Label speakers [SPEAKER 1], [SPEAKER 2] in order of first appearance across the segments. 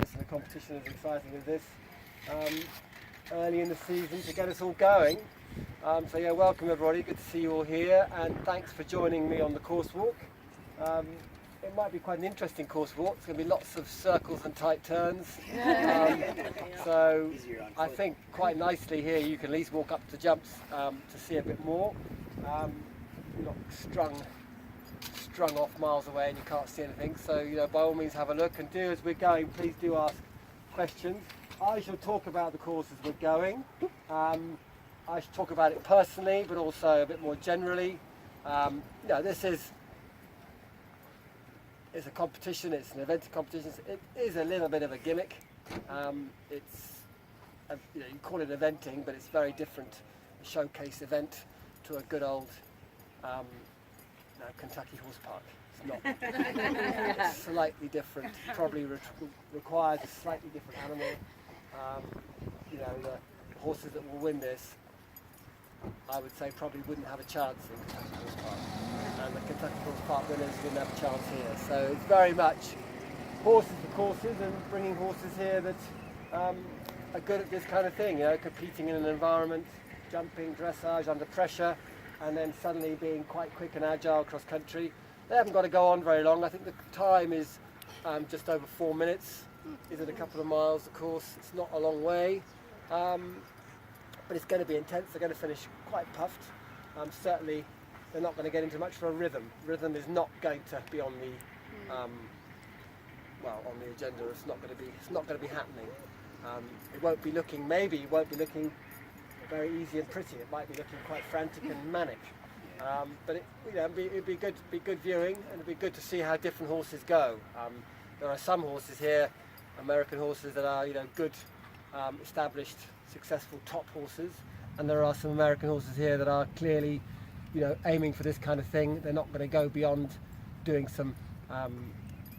[SPEAKER 1] And a competition as exciting as this early in the season to get us all going. So yeah, welcome everybody, good to see you all here, and thanks for joining me on the course walk. It might be quite an interesting course walk. There's going to be lots of circles and tight turns. So I think quite nicely here you can at least walk up to jumps to see a bit more. You're not strung off miles away and you can't see anything, so by all means have a look, and do as we're going, please do ask questions. I shall talk about the course as we're going. I should talk about it personally, but also a bit more generally. This is a competition, it's an event competition. It is a little bit of a gimmick. You call it eventing, but it's very different, a showcase event to a good old Kentucky horse park. It's not. It's slightly different. Probably requires a slightly different animal. The horses that will win this, I would say, probably wouldn't have a chance in Kentucky Horse Park, and the Kentucky Horse Park winners wouldn't have a chance here. So it's very much horses for courses, and bringing horses here that are good at this kind of thing. Competing in an environment, jumping, dressage, under pressure, and then suddenly being quite quick and agile across country. They haven't got to go on very long. I think the time is just over 4 minutes. Is it a couple of miles, of course? It's not a long way, but it's going to be intense. They're going to finish quite puffed. Certainly, they're not going to get into much for a rhythm. Rhythm is not going to be on the on the agenda. It's not going to be happening. It won't be looking very easy and pretty. It might be looking quite frantic and manic. But it'd be good viewing, and it'd be good to see how different horses go. There are some horses here, American horses, that are good, established, successful top horses, and there are some American horses here that are clearly, aiming for this kind of thing. They're not going to go beyond doing some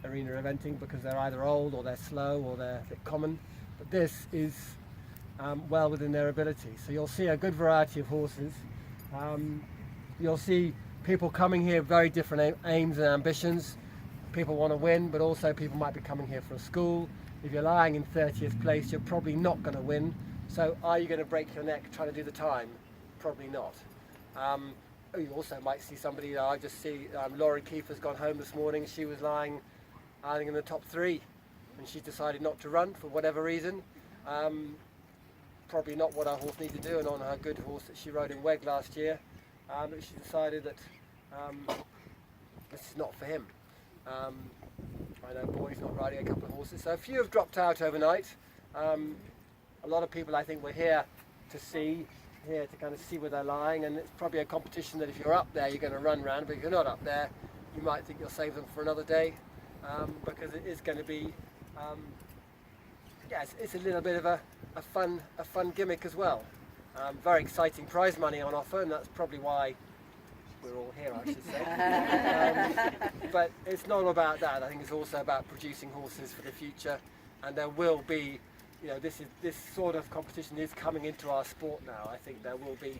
[SPEAKER 1] arena eventing because they're either old or they're slow or they're a bit common. But this is well within their ability. So you'll see a good variety of horses. You'll see people coming here, very different aims and ambitions. People want to win, but also people might be coming here for a school. If you're lying in 30th place, you're probably not going to win. So are you going to break your neck trying to do the time? Probably not. You also might see somebody, I just see Laurie Keefer's gone home this morning. She was lying, I think, in the top 3, and she decided not to run for whatever reason. Probably not what our horse needed to do, and on her good horse that she rode in Weg last year. But she decided that this is not for him. I know Boy's not riding a couple of horses, so a few have dropped out overnight. A lot of people, I think, were here to kind of see where they're lying, and it's probably a competition that if you're up there, you're going to run round, but if you're not up there, you might think you'll save them for another day, because it is going to be, it's a little bit of a fun gimmick as well. Very exciting prize money on offer, and that's probably why we're all here, I should say. But it's not all about that. I think it's also about producing horses for the future, and there will be, this sort of competition is coming into our sport now. I think there will be,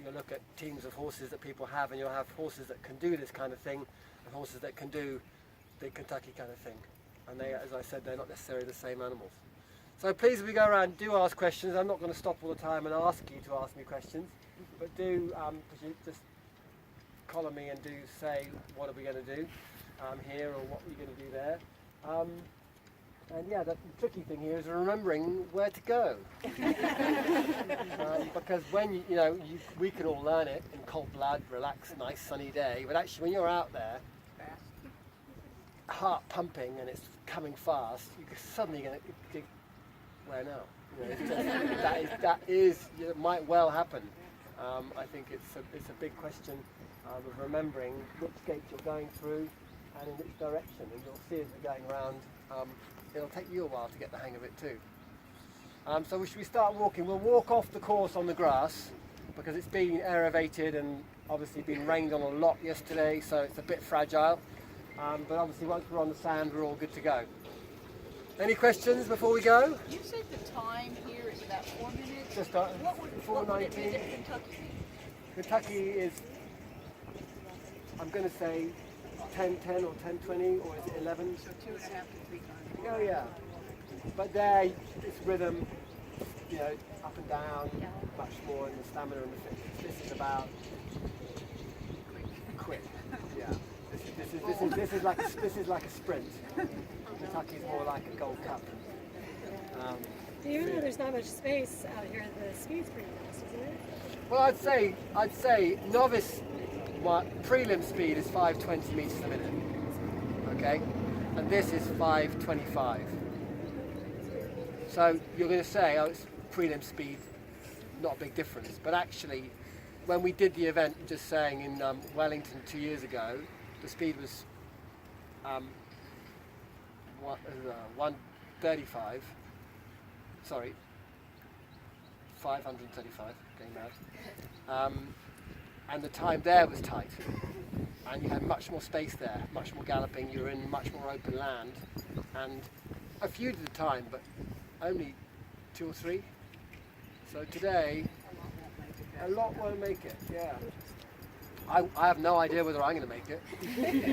[SPEAKER 1] you'll look at teams of horses that people have, and you'll have horses that can do this kind of thing, and horses that can do the Kentucky kind of thing. And they, as I said, they're not necessarily the same animals. So please, as we go around, do ask questions. I'm not going to stop all the time and ask you to ask me questions, but do just collar me and do say, what are we going to do here, or what are we going to do there. And yeah, the tricky thing here is remembering where to go. Because when we can all learn it in cold blood, relaxed, nice sunny day, but actually when you're out there, heart pumping and it's coming fast, you're suddenly going to, where now? It might well happen. I think it's a big question of remembering which gate you're going through and in which direction, and you'll see as we're going around. It'll take you a while to get the hang of it too. So should we start walking? We'll walk off the course on the grass because it's been aerated and obviously been rained on a lot yesterday, so it's a bit fragile. But obviously once we're on the sand, we're all good to go. Any questions before we go?
[SPEAKER 2] You said the time here is about 4 minutes.
[SPEAKER 1] Just
[SPEAKER 2] what would it be
[SPEAKER 1] 4:19.
[SPEAKER 2] that Kentucky be?
[SPEAKER 1] Kentucky is, I'm going to say 10:10 or 10:20, or is it 11?
[SPEAKER 2] So 2.5 to 3 times.
[SPEAKER 1] Oh yeah. But there, it's rhythm, you know, up and down, much more in the stamina and the fitness. This is about quick. Yeah. This is like a sprint. Kentucky is more like a Gold Cup.
[SPEAKER 3] Even though there's not much space out here, the speed's pretty fast, isn't it?
[SPEAKER 1] Well, I'd say novice prelim speed is 520 meters a minute. Okay, and this is 525. So you're going to say, oh, it's prelim speed, not a big difference. But actually, when we did the event, just saying in Wellington 2 years ago, the speed was 135. Sorry, 535. Getting mad. And the time there was tight, and you had much more space there, much more galloping. You were in much more open land, and a few did the time, but only 2 or 3. So today, a lot won't make it. Yeah, I have no idea whether I'm going to make it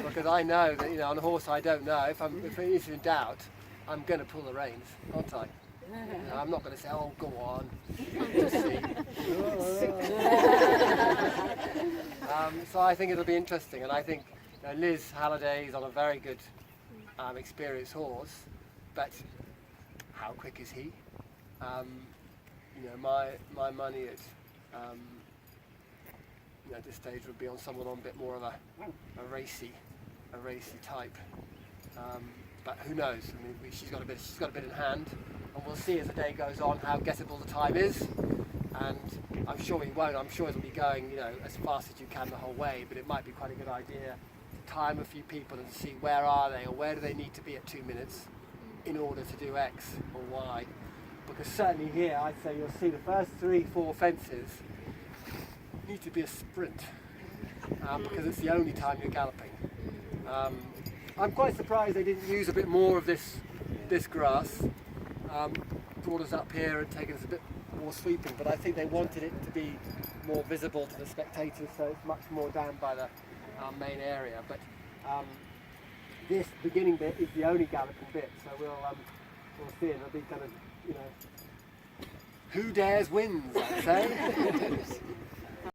[SPEAKER 1] because I know that, you know, on a horse I don't know. If it is in doubt, I'm going to pull the reins, aren't I? You know, I'm not going to say, oh, go on, just see. So I think it'll be interesting, and I think, you know, Liz Halliday is on a very good, experienced horse, but how quick is he? You know, my money at you know, this stage would be on someone on a bit more of a racy type. But who knows? I mean, she's got a bit in hand, and we'll see as the day goes on how gettable the time is. And I'm sure he won't. I'm sure it'll be going, you know, as fast as you can the whole way. But it might be quite a good idea to time a few people and see where are they, or where do they need to be at 2 minutes in order to do X or Y. Because certainly here, I'd say you'll see the first 3-4 fences need to be a sprint, because it's the only time you're galloping. I'm quite surprised they didn't use a bit more of this grass, brought us up here and taken us a bit more sweeping, but I think they wanted it to be more visible to the spectators, so it's much more down by the main area. But this beginning bit is the only galloping bit, so we'll see. It'll be kind of, you know, who dares wins, I'd say.